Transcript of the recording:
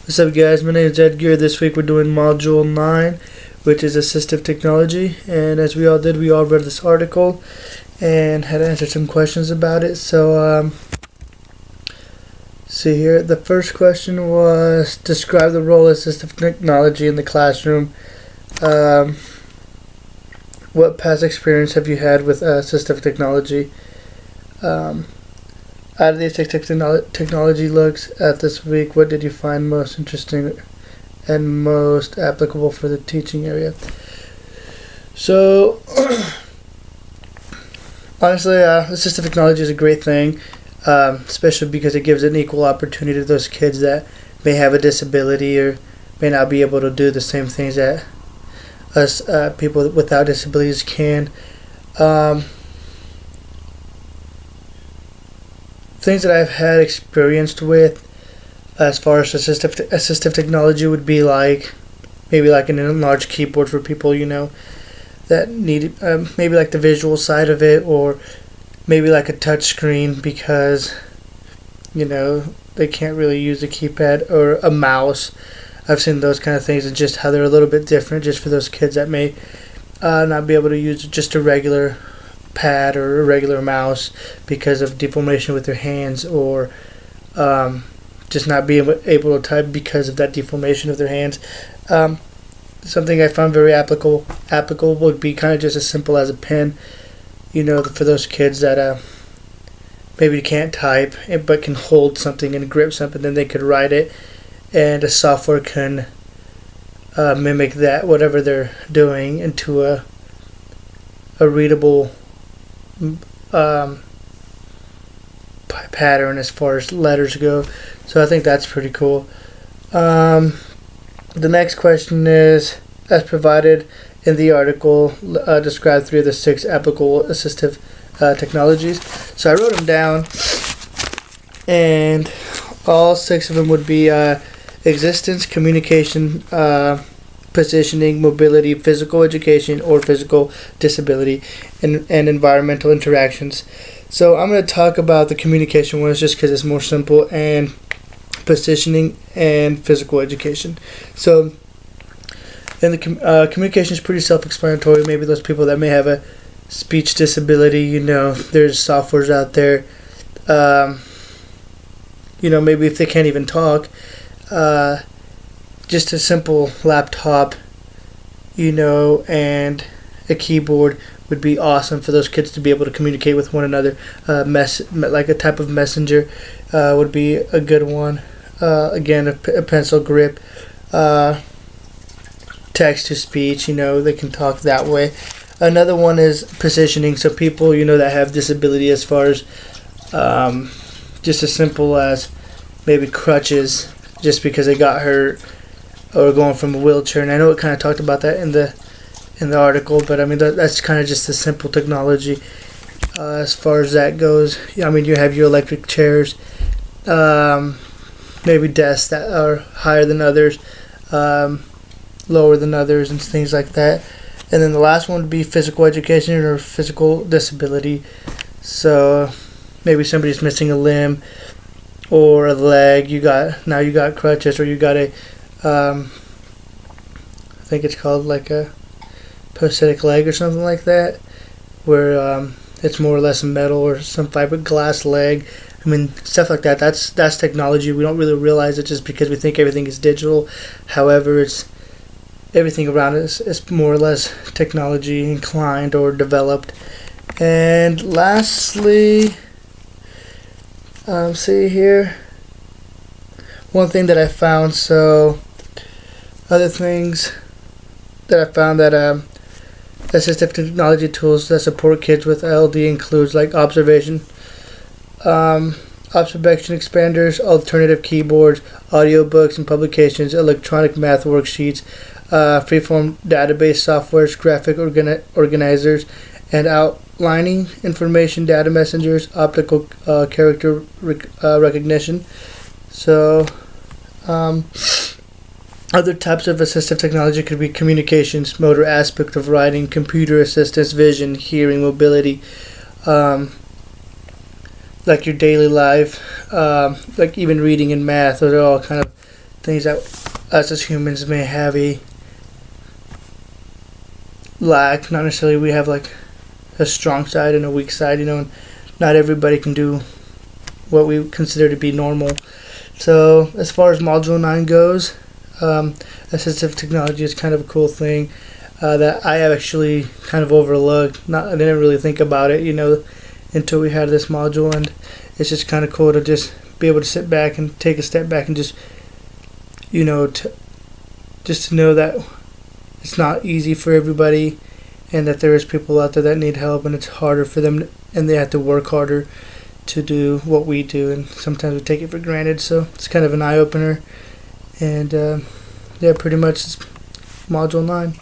What's up, guys? My name is Edgar. This week we're doing Module 9, which is Assistive Technology. And as we all did, we all read this article and had to answer some questions about it. So, see here. The first question was, describe the role of assistive technology in the classroom. What past experience have you had with assistive technology? Out of these technology looks at this week, what did you find most interesting and most applicable for the teaching area? So, honestly, assistive technology is a great thing, especially because it gives an equal opportunity to those kids that may have a disability or may not be able to do the same things that us people without disabilities can. Things that I've had experienced with as far as assistive technology would be like maybe like an enlarged keyboard for people that need maybe like the visual side of it, or maybe like a touch screen because they can't really use a keypad, or a mouse. I've seen those kind of things, and just how they're a little bit different just for those kids that may not be able to use just a regular pad or a regular mouse because of deformation with their hands, or just not being able to type because of that deformation of their hands. Something I found very applicable would be kind of just as simple as a pen, for those kids that maybe can't type but can hold something and grip something, then they could write it, and a software can mimic that, whatever they're doing, into a readable pattern as far as letters go. So I think that's pretty cool. The next question is, as provided in the article, describe 3 of the 6 applicable assistive technologies. So I wrote them down, and all 6 of them would be existence, communication, positioning, mobility, physical education or physical disability, and environmental interactions. So I'm going to talk about the communication ones just because it's more simple, and positioning and physical education. So, and the communication is pretty self-explanatory. Maybe those people that may have a speech disability, there's softwares out there. Maybe if they can't even talk, just a simple laptop, and a keyboard would be awesome for those kids to be able to communicate with one another. Like a type of messenger would be a good one. Again, a pencil grip, text to speech, they can talk that way. Another one is positioning. So people, that have disability, as far as just as simple as maybe crutches, just because they got hurt, or going from a wheelchair. And I know it kind of talked about that in the article, but I mean that's kind of just a simple technology as far as that goes. I mean, you have your electric chairs, maybe desks that are higher than others, lower than others, and things like that. And then the last one would be physical education or physical disability. So maybe somebody's missing a limb or a leg. You got crutches, or you got a I think it's called like a prosthetic leg or something like that, where it's more or less metal or some fiberglass leg. I mean, stuff like that. That's technology. We don't really realize it just because we think everything is digital. However, it's everything around us is more or less technology inclined or developed. And lastly, see here, one thing that I found. So other things that I found that assistive technology tools that support kids with ILD includes like observation expanders, alternative keyboards, audiobooks and publications, electronic math worksheets, freeform database softwares, graphic organizers, and outlining information data messengers, optical character recognition. So other types of assistive technology could be communications, motor aspect of writing, computer assistance, vision, hearing, mobility, like your daily life, like even reading and math. Those are all kind of things that us as humans may have a lack. Not necessarily we have like a strong side and a weak side, and not everybody can do what we consider to be normal. So as far as Module 9 goes, assistive technology is kind of a cool thing that I have actually kind of overlooked. I didn't really think about it, until we had this module, and it's just kind of cool to just be able to sit back and take a step back and just, just to know that it's not easy for everybody, and that there is people out there that need help, and it's harder for them, and they have to work harder to do what we do, and sometimes we take it for granted. So it's kind of an eye-opener, and yeah, pretty much it's Module 9.